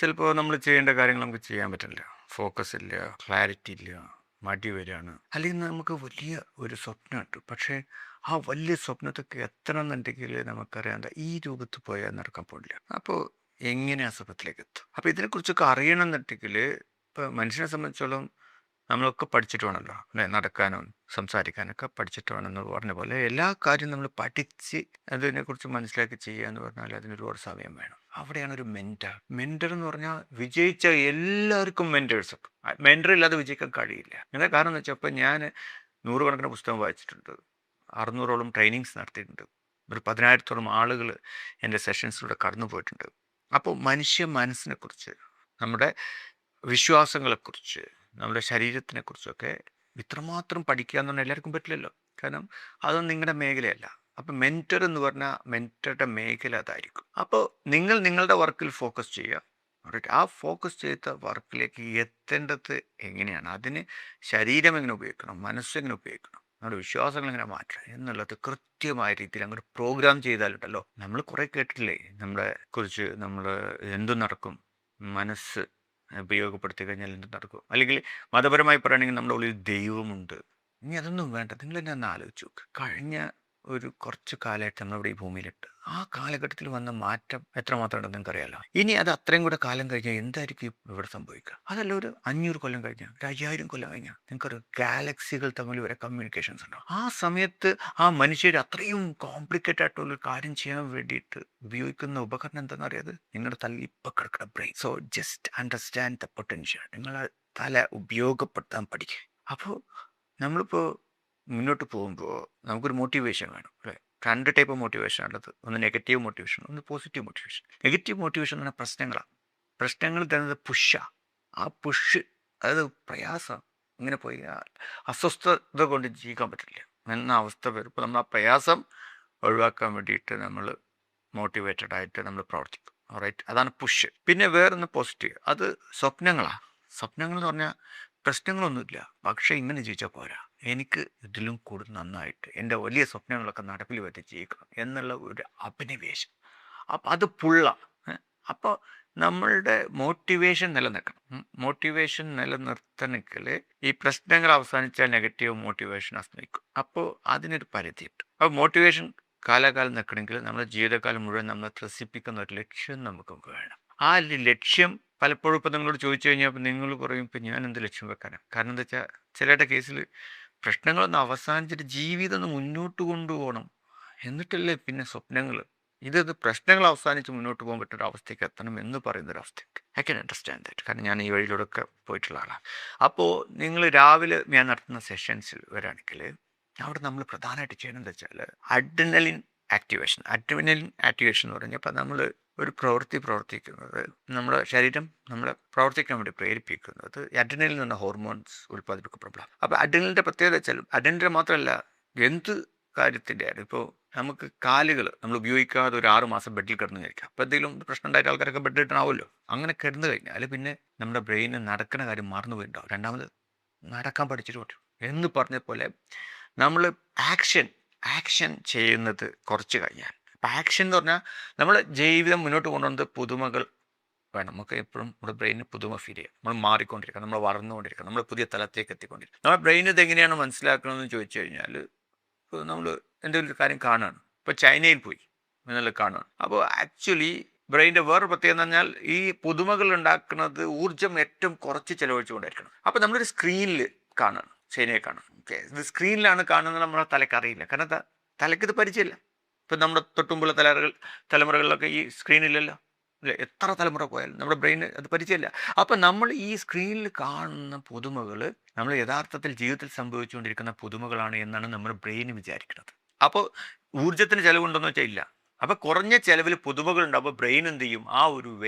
ചിലപ്പോൾ നമ്മൾ ചെയ്യേണ്ട കാര്യങ്ങൾ നമുക്ക് ചെയ്യാൻ പറ്റില്ല. ഫോക്കസ് ഇല്ല, ക്ലാരിറ്റി ഇല്ല, മടി വരികയാണ്. അല്ലെങ്കിൽ നമുക്ക് വലിയ ഒരു സ്വപ്നമുണ്ട്. പക്ഷേ ആ വലിയ സ്വപ്നത്തൊക്കെ എത്തണം എന്നുണ്ടെങ്കിൽ നമുക്കറിയാം ഈ രൂപത്തിൽ പോയാൽ നടക്കാൻ പോകില്ല. അപ്പോൾ എങ്ങനെ ആ സ്വപ്നത്തിലേക്ക് എത്തും? അപ്പോൾ ഇതിനെക്കുറിച്ചൊക്കെ അറിയണം എന്നുണ്ടെങ്കിൽ ഇപ്പോൾ മനുഷ്യനെ സംബന്ധിച്ചോളം നമ്മളൊക്കെ പഠിച്ചിട്ട് വേണമല്ലോ അല്ലേ? നടക്കാനും സംസാരിക്കാനൊക്കെ പഠിച്ചിട്ട് വേണം എന്ന് പറഞ്ഞ പോലെ എല്ലാ കാര്യവും നമ്മൾ പഠിച്ച് അതിനെക്കുറിച്ച് മനസ്സിലാക്കി ചെയ്യുക എന്ന് പറഞ്ഞാൽ അതിന് ഒരുപാട് സമയം വേണം. അവിടെയാണ് ഒരു മെൻറ്റർ എന്ന് പറഞ്ഞാൽ വിജയിച്ച എല്ലാവർക്കും മെൻറ്റേഴ്സ് ഒക്കെ. മെൻറ്റർ ഇല്ലാതെ വിജയിക്കാൻ കഴിയില്ല. എന്താ കാരണം എന്ന് വെച്ചാൽ ഇപ്പം ഞാൻ നൂറുകണക്കിന് പുസ്തകം വായിച്ചിട്ടുണ്ട്, 600ഓളം ട്രെയിനിങ്സ് നടത്തിയിട്ടുണ്ട്, ഒരു 10,000-ഓളം ആളുകൾ എൻ്റെ സെഷൻസിലൂടെ കടന്നു പോയിട്ടുണ്ട്. അപ്പോൾ മനുഷ്യ മനസ്സിനെക്കുറിച്ച്, നമ്മുടെ വിശ്വാസങ്ങളെക്കുറിച്ച്, നമ്മുടെ ശരീരത്തിനെക്കുറിച്ചൊക്കെ ഇത്രമാത്രം പഠിക്കുക എന്ന് പറഞ്ഞാൽ എല്ലാവർക്കും പറ്റില്ലല്ലോ. കാരണം അതൊന്നും നിങ്ങളുടെ മേഖലയല്ല. അപ്പം മെൻറ്റർ എന്ന് പറഞ്ഞാൽ മെൻറ്ററുടെ മേഖല അതായിരിക്കും. അപ്പോൾ നിങ്ങൾ നിങ്ങളുടെ വർക്കിൽ ഫോക്കസ് ചെയ്യുക. റൈറ്റ്. ആ ഫോക്കസ് ചെയ്ത വർക്കിലേക്ക് എത്തേണ്ടത് എങ്ങനെയാണ്, അതിന് ശരീരം എങ്ങനെ ഉപയോഗിക്കണം, മനസ്സെങ്ങനെ ഉപയോഗിക്കണം, നമ്മുടെ വിശ്വാസങ്ങൾ എങ്ങനെ മാറ്റണം എന്നുള്ളത് കൃത്യമായ രീതിയിൽ അങ്ങോട്ട് പ്രോഗ്രാം ചെയ്താലുണ്ടല്ലോ. നമ്മൾ കുറേ കേട്ടിട്ടില്ലേ നമ്മളെ കുറിച്ച്, നമ്മൾ എന്തും നടക്കും, മനസ്സ് ഉപയോഗപ്പെടുത്തി കഴിഞ്ഞാൽ എന്ത് നടക്കും, അല്ലെങ്കിൽ മതപരമായി പറയുകയാണെങ്കിൽ നമ്മുടെ ഉള്ളിൽ ദൈവമുണ്ട്. ഇനി അതൊന്നും വേണ്ട, നിങ്ങൾ തന്നെ ഒന്ന് ആലോചിച്ച് നോക്ക്. കഴിഞ്ഞ ഒരു കുറച്ച് കാലമായിട്ട് നമ്മളിവിടെ ഈ ഭൂമിയിലിട്ട് ആ കാലഘട്ടത്തിൽ വന്ന മാറ്റം എത്രമാത്രം ഉണ്ടെന്ന് നിങ്ങൾക്കറിയാലോ. ഇനി അത് അത്രയും കൂടെ കാലം കഴിഞ്ഞാൽ എന്തായിരിക്കും ഇവിടെ സംഭവിക്കുക? അതല്ല, ഒരു 500 കൊല്ലം കഴിഞ്ഞാൽ, ഒരു 5000 കൊല്ലം കഴിഞ്ഞാൽ നിങ്ങൾക്കറിയാം ഗാലക്സികൾ തമ്മിൽ വരെ കമ്മ്യൂണിക്കേഷൻസ് ഉണ്ടാവും. ആ സമയത്ത് ആ മനുഷ്യർ അത്രയും കോംപ്ലിക്കേറ്റഡ് ആയിട്ടുള്ള ഒരു കാര്യം ചെയ്യാൻ വേണ്ടിയിട്ട് ഉപയോഗിക്കുന്ന ഉപകരണം എന്താണെന്ന് അറിയാതെ നിങ്ങളുടെ തലയിൽ ഇപ്പം കിടക്കുന്ന brain. So just understand the potential. നിങ്ങൾ തല ഉപയോഗപ്പെടുത്താൻ പഠിക്കുക. അപ്പോൾ നമ്മളിപ്പോൾ മുന്നോട്ട് പോകുമ്പോൾ നമുക്കൊരു മോട്ടിവേഷൻ വേണം അല്ലേ? 2 ടൈപ്പ് മോട്ടിവേഷൻ ഉള്ളത്. ഒന്ന് നെഗറ്റീവ് മോട്ടിവേഷൻ, ഒന്ന് പോസിറ്റീവ് മോട്ടിവേഷൻ. നെഗറ്റീവ് മോട്ടിവേഷൻ എന്ന് പറഞ്ഞാൽ പ്രശ്നങ്ങളാണ്. പ്രശ്നങ്ങൾ തരുന്നത് പുഷാണ്. ആ പുഷ്, അതായത് പ്രയാസം, ഇങ്ങനെ പോയി അസ്വസ്ഥത കൊണ്ട് ജീവിക്കാൻ പറ്റില്ല എന്ന അവസ്ഥ വരും. ഇപ്പോൾ നമ്മൾ ആ പ്രയാസം ഒഴിവാക്കാൻ വേണ്ടിയിട്ട് നമ്മൾ മോട്ടിവേറ്റഡ് ആയിട്ട് നമ്മൾ പ്രവർത്തിക്കും. റൈറ്റ്, അതാണ് പുഷ്. പിന്നെ വേറൊന്ന് പോസിറ്റീവ്, അത് സ്വപ്നങ്ങളാണ്. സ്വപ്നങ്ങൾ എന്ന് പറഞ്ഞാൽ പ്രശ്നങ്ങളൊന്നുമില്ല, പക്ഷേ ഇങ്ങനെ ജീവിച്ചാൽ പോരാ, എനിക്ക് ഇതിലും കൂടുതൽ നന്നായിട്ട് എൻ്റെ വലിയ സ്വപ്നങ്ങളൊക്കെ നടപ്പിൽ വരുത്തി ജീവിക്കണം എന്നുള്ള ഒരു അഭിനിവേശം. അപ്പം അത് പുള്ളാണ്. അപ്പോൾ നമ്മളുടെ മോട്ടിവേഷൻ നിലനിൽക്കണം. മോട്ടിവേഷൻ നിലനിർത്തണമെങ്കിൽ ഈ പ്രശ്നങ്ങൾ അവസാനിച്ചാൽ നെഗറ്റീവ് മോട്ടിവേഷൻ അസ്തമിക്കും. അപ്പോൾ അതിനൊരു പരിധിയുണ്ട്. അപ്പോൾ മോട്ടിവേഷൻ കാലാകാലം നിൽക്കണമെങ്കിൽ നമ്മുടെ ജീവിതകാലം മുഴുവൻ നമ്മളെ ത്രസിപ്പിക്കുന്ന ഒരു ലക്ഷ്യം നമുക്ക് വേണം. ആ ലക്ഷ്യം പലപ്പോഴും ഇപ്പം നിങ്ങളോട് ചോദിച്ചു കഴിഞ്ഞാൽ നിങ്ങൾ പറയും ഇപ്പം ഞാൻ എന്ത് ലക്ഷ്യം വെക്കാനാണ്. കാരണം എന്താ വെച്ചാൽ ചിലരുടെ കേസിൽ പ്രശ്നങ്ങളൊന്ന് അവസാനിച്ചിട്ട് ജീവിതം ഒന്ന് മുന്നോട്ട് കൊണ്ടുപോകണം, എന്നിട്ടല്ലേ പിന്നെ സ്വപ്നങ്ങൾ. ഇത് പ്രശ്നങ്ങൾ അവസാനിച്ച് മുന്നോട്ട് പോകാൻ പറ്റുന്ന ഒരു അവസ്ഥയ്ക്ക് എത്തണം എന്ന് പറയുന്നൊരവസ്ഥയ്ക്ക് ഐ ക്യാൻ അണ്ടർസ്റ്റാൻഡ് ദാറ്റ്. കാരണം ഞാൻ ഈ വഴിയിലൂടെയൊക്കെ പോയിട്ടുള്ള ആളാണ്. അപ്പോൾ നിങ്ങൾ രാവിലെ ഞാൻ നടത്തുന്ന സെഷൻസിൽ വരികയാണെങ്കിൽ അവിടെ നമ്മൾ പ്രധാനമായിട്ട് ചെയ്യണമെന്ന് വെച്ചാൽ അഡ്രിനലിൻ ആക്ടിവേഷൻ എന്ന് പറഞ്ഞപ്പോൾ നമ്മൾ ഒരു പ്രവർത്തിക്കുന്നത്, നമ്മുടെ ശരീരം നമ്മളെ പ്രവർത്തിക്കാൻ വേണ്ടി പ്രേരിപ്പിക്കുന്നത് അഡ്രിനലിൻ എന്ന ഹോർമോൺസ് ഉൽപ്പാദിപ്പിക്കപ്പെടണം. അപ്പോൾ അഡ്രിനലിൻ്റെ പ്രത്യേകത വെച്ചാൽ അഡ്രിനലിൻ്റെ മാത്രമല്ല എന്ത് കാര്യത്തിൻ്റെ ആയാലും, ഇപ്പോൾ നമുക്ക് കാലുകൾ നമ്മൾ ഉപയോഗിക്കാതെ ഒരു 6 മാസം ബെഡിൽ കിടന്ന് കഴിക്കാം. അപ്പോൾ എന്തെങ്കിലും പ്രശ്നം ഉണ്ടായിട്ട് ആൾക്കാരൊക്കെ ബെഡ് കിട്ടണമാവുമല്ലോ. അങ്ങനെ കിടന്നു കഴിഞ്ഞാൽ പിന്നെ നമ്മുടെ ബ്രെയിന് നടക്കുന്ന കാര്യം മറന്നു പോയിട്ടുണ്ടാവും. രണ്ടാമത് നടക്കാൻ പഠിച്ചിട്ട് പറ്റും എന്ന് പറഞ്ഞ പോലെ നമ്മൾ ആക്ഷൻ ചെയ്യുന്നത് കുറച്ച് കഴിഞ്ഞാൽ, അപ്പം ആക്ഷൻ എന്ന് പറഞ്ഞാൽ നമ്മൾ ജീവിതം മുന്നോട്ട് കൊണ്ടുവന്നത് പുതുമകൾ വേണം. നമുക്ക് എപ്പോഴും നമ്മുടെ ബ്രെയിനിന് പുതുമ ഫീൽ ചെയ്യുക, നമ്മൾ മാറിക്കൊണ്ടിരിക്കുക, നമ്മൾ വളർന്നുകൊണ്ടിരിക്കുക, നമ്മൾ പുതിയ തലത്തേക്ക് എത്തിക്കൊണ്ടിരിക്കുക. നമ്മുടെ ബ്രെയിൻ ഇതെങ്ങനെയാണ് മനസ്സിലാക്കണമെന്ന് ചോദിച്ചു കഴിഞ്ഞാൽ, ഇപ്പോൾ നമ്മൾ എന്തെങ്കിലും ഒരു കാര്യം കാണുകയാണ്, ഇപ്പോൾ ചൈനയിൽ പോയി എന്നുള്ള കാണുകയാണ്. അപ്പോൾ ആക്ച്വലി ബ്രെയിൻ്റെ വേറൊരു പ്രത്യേകത എന്ന് പറഞ്ഞാൽ ഈ പുതുമകൾ ഉണ്ടാക്കുന്നത് ഊർജ്ജം ഏറ്റവും കുറച്ച് ചിലവഴിച്ചുകൊണ്ടായിരിക്കണം. അപ്പോൾ നമ്മളൊരു സ്ക്രീനിൽ കാണുകയാണ്, ചൈനയെ കാണും. ഓക്കെ, ഇത് സ്ക്രീനിലാണ് കാണുന്നത്, നമ്മളെ തലക്കറിയില്ല. കാരണം തലയ്ക്ക് ഇത് പരിചയമില്ല. ഇപ്പം നമ്മുടെ തൊട്ടുമുമ്പുള്ള തലമുറകളിലൊക്കെ ഈ സ്ക്രീനില്ലല്ലോ അല്ലേ? എത്ര തലമുറ പോയാലും നമ്മുടെ ബ്രെയിന് അത് പരിചയമില്ല. അപ്പം നമ്മൾ ഈ സ്ക്രീനിൽ കാണുന്ന പുതുമകൾ നമ്മൾ യഥാർത്ഥത്തിൽ ജീവിതത്തിൽ സംഭവിച്ചുകൊണ്ടിരിക്കുന്ന പുതുമകളാണ് എന്നാണ് നമ്മുടെ ബ്രെയിൻ വിചാരിക്കുന്നത്. അപ്പോൾ ഊർജ്ജത്തിന് ചിലവുണ്ടോയെന്ന് വെച്ചാൽ ഇല്ല. അപ്പോൾ കുറഞ്ഞ ചിലവിൽ പുതുമകൾ ഉണ്ടാകുമ്പോൾ ബ്രെയിൻ എന്ത് ചെയ്യും, ആ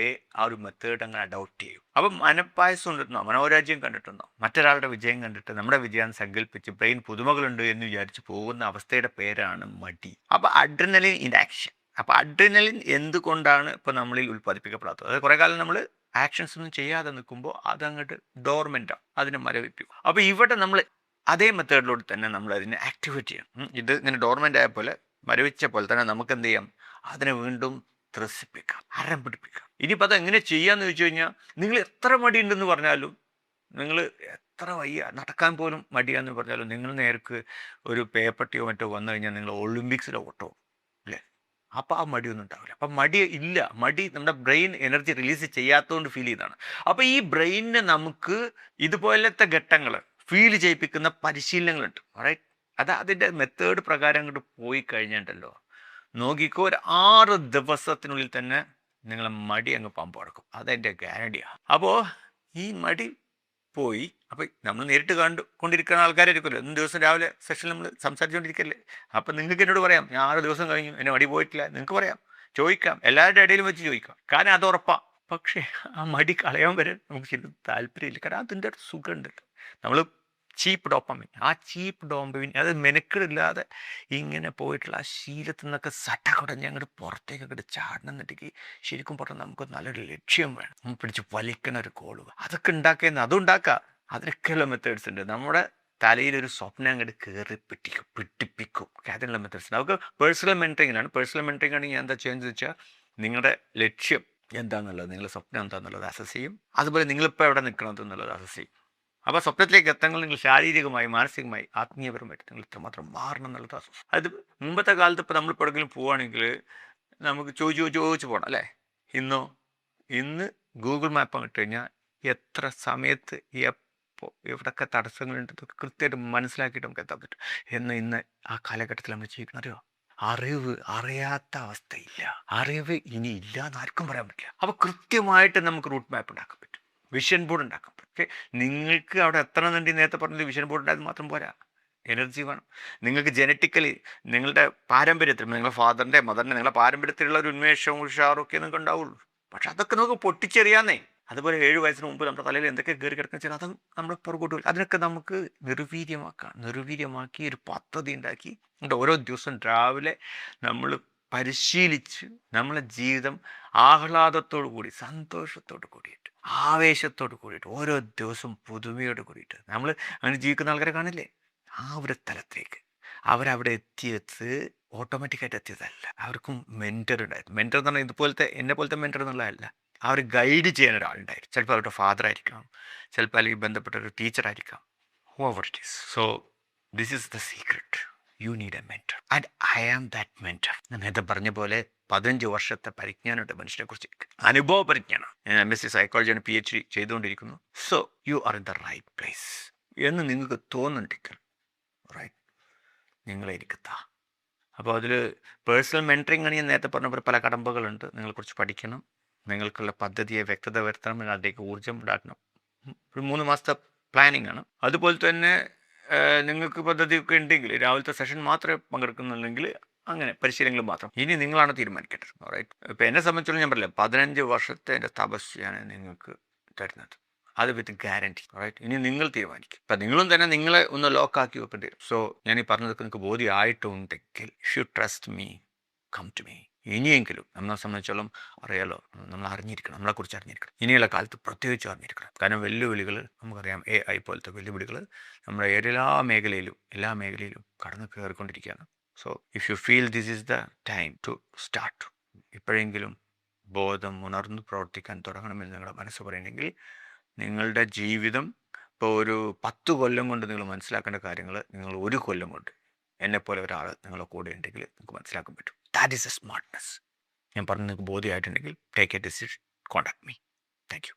ഒരു മെത്തേഡ് അങ്ങനെ അഡോപ്റ്റ് ചെയ്യും. അപ്പം മനപ്പായസം കണ്ടിട്ടുണ്ടോ, മനോരാജ്യം കണ്ടിട്ടുണ്ടോ, മറ്റൊരാളുടെ വിജയം കണ്ടിട്ട് നമ്മുടെ വിജയം സങ്കല്പിച്ച് ബ്രെയിൻ പുതുമകളുണ്ട് എന്ന് വിചാരിച്ച് പോകുന്ന അവസ്ഥയുടെ പേരാണ് മടി. അപ്പോൾ അഡ്രിനലിൻ ഇൻ ആക്ഷൻ. അപ്പോൾ അഡ്രിനലിൻ എന്തുകൊണ്ടാണ് ഇപ്പോൾ നമ്മളിൽ ഉൽപ്പാദിപ്പിക്കപ്പെടാത്തത്? അത് കുറേ കാലം നമ്മൾ ആക്ഷൻസ് ഒന്നും ചെയ്യാതെ നിൽക്കുമ്പോൾ അതങ്ങോട്ട് ഡോർമെൻ്റാണ്, അതിനെ മരവിപ്പിക്കും. അപ്പോൾ ഇവിടെ നമ്മൾ അതേ മെത്തേഡിലൂടെ തന്നെ നമ്മൾ അതിനെ ആക്ടിവേറ്റ് ചെയ്യണം. ഇത് ഇങ്ങനെ ഡോർമെൻ്റ് ആയ പോലെ, മരവിച്ച പോലെ തന്നെ നമുക്ക് എന്ത് ചെയ്യാം, അതിനെ വീണ്ടും ത്രസിപ്പിക്കാം, ഹരം പിടിപ്പിക്കാം. ഇനിയിപ്പോൾ അതെങ്ങനെ ചെയ്യാമെന്ന് ചോദിച്ചു കഴിഞ്ഞാൽ നിങ്ങൾ എത്ര മടിയുണ്ടെന്ന് പറഞ്ഞാലും, നിങ്ങൾ എത്ര വയ്യ നടക്കാൻ പോലും മടിയാന്ന് പറഞ്ഞാലും, നിങ്ങൾ നേർക്ക് ഒരു പേപ്പട്ടിയോ മറ്റോ വന്നു കഴിഞ്ഞാൽ നിങ്ങൾ ഒളിമ്പിക്സിലെ ഓട്ടോ അല്ലേ? അപ്പോൾ ആ മടിയൊന്നും ഉണ്ടാവില്ല. അപ്പം മടി ഇല്ല. മടി നമ്മുടെ ബ്രെയിൻ എനർജി റിലീസ് ചെയ്യാത്തതുകൊണ്ട് ഫീൽ ചെയ്യുന്നതാണ്. അപ്പോൾ ഈ ബ്രെയിനിനെ നമുക്ക് ഇതുപോലത്തെ ഘട്ടങ്ങൾ ഫീൽ ചെയ്യിപ്പിക്കുന്ന പരിശീലനങ്ങളുണ്ട്. റൈറ്റ്? അത് അതിൻ്റെ മെത്തേഡ് പ്രകാരം അങ്ങോട്ട് പോയി കഴിഞ്ഞിട്ടുണ്ടല്ലോ, നോക്കിക്കോ, ഒരു 6 ദിവസത്തിനുള്ളിൽ തന്നെ നിങ്ങളെ മടി അങ്ങ് പമ്പ് കിടക്കും. അതെൻ്റെ ഗ്യാരണ്ടിയാണ്. അപ്പോൾ ഈ മടി പോയി. അപ്പോൾ നമ്മൾ നേരിട്ട് കൊണ്ടിരിക്കുന്ന ആൾക്കാരായിരിക്കുമല്ലോ, ഇന്ന് ദിവസം രാവിലെ സെഷനിൽ നമ്മൾ സംസാരിച്ചുകൊണ്ടിരിക്കല്ലേ. അപ്പം നിങ്ങൾക്ക് എന്നോട് പറയാം, ഞാൻ 6 ദിവസം കഴിഞ്ഞു എന്നെ മടി പോയിട്ടില്ല. നിങ്ങൾക്ക് പറയാം, ചോദിക്കാം, എല്ലാവരുടെ ഇടയിലും വെച്ച് ചോദിക്കാം. കാരണം അത് ഉറപ്പാണ്. പക്ഷേ ആ മടി കളയാൻ വരെ നമുക്ക് ശരിക്കും താല്പര്യമില്ല. കാരണം അതിൻ്റെ ഒരു സുഖമുണ്ട്. നമ്മൾ ചീപ്പ് ഡോപ്പമിൻ, ആ ചീപ്പ് ഡോപ്പമിൻ അത് മെനക്കെടില്ലാതെ ഇങ്ങനെ പോയിട്ടുള്ള ആ ശീലത്തിൽ നിന്നൊക്കെ സട്ടകുടഞ്ഞ് അങ്ങോട്ട് പുറത്തേക്ക് അങ്ങോട്ട് ചാടണമെന്നുണ്ടെങ്കിൽ ശരിക്കും പറഞ്ഞാൽ നമുക്ക് നല്ലൊരു ലക്ഷ്യം വേണം. പിടിച്ച് വലിക്കണ ഒരു കോള് അതൊക്കെ ഉണ്ടാക്കിയെന്ന് അതുണ്ടാക്കാം. അതിനൊക്കെയുള്ള മെത്തേഡ്സ് ഉണ്ട്. നമ്മുടെ തലയിലൊരു സ്വപ്നം അങ്ങോട്ട് കയറി പിടിപ്പിക്കും. അതിനുള്ള മെത്തേഡ്സ് ഉണ്ട്. നമുക്ക് പേഴ്സണൽ മെൻറ്ററിങ്ങിനാണ്. പേഴ്സണൽ മെൻറ്ററിങ് ആണെങ്കിൽ ഞാൻ എന്താ ചെയ്യുന്നത് വെച്ചാൽ, നിങ്ങളുടെ ലക്ഷ്യം എന്താണെന്നുള്ളത്, നിങ്ങളുടെ സ്വപ്നം എന്താണെന്നുള്ളത് അസസ് ചെയ്യും. അതുപോലെ നിങ്ങളിപ്പോൾ എവിടെ നിൽക്കണത് എന്നുള്ളത് അസസ് ചെയ്യും. അപ്പോൾ സ്വപ്നത്തിലേക്ക് എത്തങ്ങൾ നിങ്ങൾ ശാരീരികമായി, മാനസികമായി, ആത്മീയപരമായിട്ട് നിങ്ങൾ ഇത്രമാത്രം മാറണം എന്നുള്ളത് അസസ്. അത് മുമ്പത്തെ കാലത്ത് ഇപ്പോൾ നമ്മൾ എവിടെയെങ്കിലും പോവുകയാണെങ്കിൽ നമുക്ക് ചോദിച്ച് പോകണം അല്ലേ? ഇന്ന് ഗൂഗിൾ മാപ്പ് ഇട്ട് കഴിഞ്ഞാൽ എത്ര സമയത്ത് എപ്പോൾ എവിടെയൊക്കെ തടസ്സങ്ങളുണ്ട് ഇതൊക്കെ കൃത്യമായിട്ട് മനസ്സിലാക്കിയിട്ട് നമുക്ക് എത്താൻ പറ്റും. ഇന്ന് ആ കാലഘട്ടത്തിൽ നമ്മൾ ജീവിക്കണം. അറിയോ? അറിയാത്ത അവസ്ഥയില്ല. അറിവ് ഇനി ഇല്ല എന്ന് ആർക്കും പറയാൻ പറ്റില്ല. അപ്പോൾ കൃത്യമായിട്ട് നമുക്ക് റൂട്ട് മാപ്പ് ഉണ്ടാക്കാൻ പറ്റും, വിഷൻ ബോർഡ് ഉണ്ടാക്കാൻ പറ്റും. പക്ഷേ നിങ്ങൾക്ക് അവിടെ എത്തണമെന്നുണ്ടെങ്കിൽ നേരത്തെ പറഞ്ഞത് വിഷൻ ബോർഡ് ഉണ്ടായത് മാത്രം പോരാ, എനർജി വേണം. നിങ്ങൾക്ക് ജനറ്റിക്കലി നിങ്ങളുടെ പാരമ്പര്യത്തിൽ, നിങ്ങളുടെ ഫാദറിൻ്റെ മദറിൻ്റെ നിങ്ങളുടെ പാരമ്പര്യത്തിലുള്ള ഒരു ഉന്മേഷവും ഉഷാറും ഒക്കെ നിങ്ങൾക്ക് ഉണ്ടാവുള്ളൂ. പക്ഷെ അതൊക്കെ നമുക്ക് പൊട്ടിച്ചെറിയാന്നേ. അതുപോലെ 7 വയസ്സിന് മുമ്പ് നമ്മുടെ തലയിൽ എന്തൊക്കെ കയറി കിടക്കുന്ന വെച്ചാൽ അത് നമ്മൾ പുറകോട്ട് വരും. അതിനൊക്കെ നമുക്ക് നിർവീര്യമാക്കി ഒരു പദ്ധതി ഉണ്ടാക്കി ഓരോ ദിവസം രാവിലെ നമ്മൾ പരിശീലിച്ച് നമ്മളെ ജീവിതം ആഹ്ലാദത്തോടു കൂടി, സന്തോഷത്തോടു കൂടിയിട്ട്, ആവേശത്തോടു കൂടിയിട്ട്, ഓരോ ദിവസം പുതുമയോട് കൂടിയിട്ട് നമ്മൾ അങ്ങനെ ജീവിക്കുന്ന ആൾക്കാരെ കാണില്ലേ? ആ ഒരു തലത്തിലേക്ക് അവരവിടെ എത്തിയത് ഓട്ടോമാറ്റിക്കായിട്ട് എത്തിയതല്ല. അവർക്കും മെൻറ്റർ ഉണ്ടായിരുന്നു. മെൻറ്റർ എന്ന് പറഞ്ഞാൽ ഇതുപോലത്തെ എന്നെ പോലത്തെ മെൻറ്റർ എന്നുള്ളതല്ല. അവർ ഗൈഡ് ചെയ്യാൻ ഒരാളുണ്ടായിരുന്നു. ചിലപ്പോൾ അവരുടെ ഫാദർ ആയിരിക്കാം, ചിലപ്പോൾ അല്ലെങ്കിൽ ബന്ധപ്പെട്ട ഒരു ടീച്ചറായിരിക്കാം. Whoever it is. So this is the secret. You need a mentor and I am that mentor. ഞാൻ നേരത്തെ പറഞ്ഞ പോലെ 15 വർഷത്തെ പരിജ്ഞാനമുണ്ട് മനുഷ്യനെക്കുറിച്ച്, അനുഭവ പരിജ്ഞാനം. ഞാൻ MSc സൈക്കോളജിയാണ് PhD ചെയ്തുകൊണ്ടിരിക്കുന്നു. So you are in the right place എന്ന് നിങ്ങൾക്ക് തോന്നുന്നുണ്ടെങ്കിൽ റൈറ്റ് നിങ്ങളെ എനിക്കെത്താം. അപ്പോൾ അതിൽ പേഴ്സണൽ മെൻറ്ററിങ് ആണ് ഞാൻ നേരത്തെ പറഞ്ഞ പോലെ പല കടമ്പകളുണ്ട്. നിങ്ങളെക്കുറിച്ച് പഠിക്കണം, നിങ്ങൾക്കുള്ള പദ്ധതിയെ വ്യക്തത വരുത്തണം, അതിലേക്ക് ഊർജ്ജം ഉണ്ടാക്കണം. ഒരു 3 മാസത്തെ പ്ലാനിങ് ആണ്. അതുപോലെ തന്നെ നിങ്ങൾക്ക് പദ്ധതിയൊക്കെ ഉണ്ടെങ്കിൽ രാവിലത്തെ സെഷൻ മാത്രമേ പങ്കെടുക്കുന്നുണ്ടെങ്കിൽ അങ്ങനെ പരിശീലനങ്ങൾ മാത്രം. ഇനി നിങ്ങളാണ് തീരുമാനിക്കേണ്ടത്. റൈറ്റ്? ഇപ്പോൾ എന്നെ സംബന്ധിച്ചോളം ഞാൻ പറയില്ല, 15 വർഷത്തെ എൻ്റെ തപസ്യാണ് നിങ്ങൾക്ക് തരുന്നത്. അത് വിത്ത് ഗ്യാരണ്ടി. റൈറ്റ്? ഇനി നിങ്ങൾ തീരുമാനിക്കും. ഇപ്പം നിങ്ങളും തന്നെ നിങ്ങളെ ഒന്ന് ലോക്കാക്കി വെക്കേണ്ടി വരും. സോ ഞാൻ ഈ പറഞ്ഞതൊക്കെ നിങ്ങൾക്ക് ബോധ്യമായിട്ടുണ്ടെങ്കിൽ you trust me, come to me. ഇനിയെങ്കിലും നമ്മളെ സംബന്ധിച്ചോളം അറിയാലോ, നമ്മൾ അറിഞ്ഞിരിക്കണം, നമ്മളെക്കുറിച്ച് അറിഞ്ഞിരിക്കണം. ഇനിയുള്ള കാലത്ത് പ്രത്യേകിച്ചും അറിഞ്ഞിരിക്കണം. കാരണം വെല്ലുവിളികൾ നമുക്കറിയാം, AI പോലത്തെ വെല്ലുവിളികൾ നമ്മുടെ എല്ലാ മേഖലയിലും കടന്നു കയറിക്കൊണ്ടിരിക്കുകയാണ്. So if you feel this is the time to start, ഇപ്പോഴെങ്കിലും ബോധം ഉണർന്ന് പ്രവർത്തിക്കാൻ തുടങ്ങണമെന്ന് നിങ്ങളുടെ മനസ്സ് പറയുന്നെങ്കിൽ, നിങ്ങളുടെ ജീവിതം ഇപ്പോൾ ഒരു 10 കൊല്ലം കൊണ്ട് നിങ്ങൾ മനസ്സിലാക്കേണ്ട കാര്യങ്ങൾ നിങ്ങൾ 1 കൊല്ലം കൊണ്ട് എന്നെപ്പോലെ ഒരാൾ നിങ്ങളുടെ കൂടെ ഉണ്ടെങ്കിൽ നിങ്ങൾക്ക് മനസ്സിലാക്കാൻ പറ്റും. That is a smartness. ഞാൻ പറഞ്ഞ് നിങ്ങൾക്ക് ബോധ്യമായിട്ടുണ്ടെങ്കിൽ take a decision, contact me. Thank U.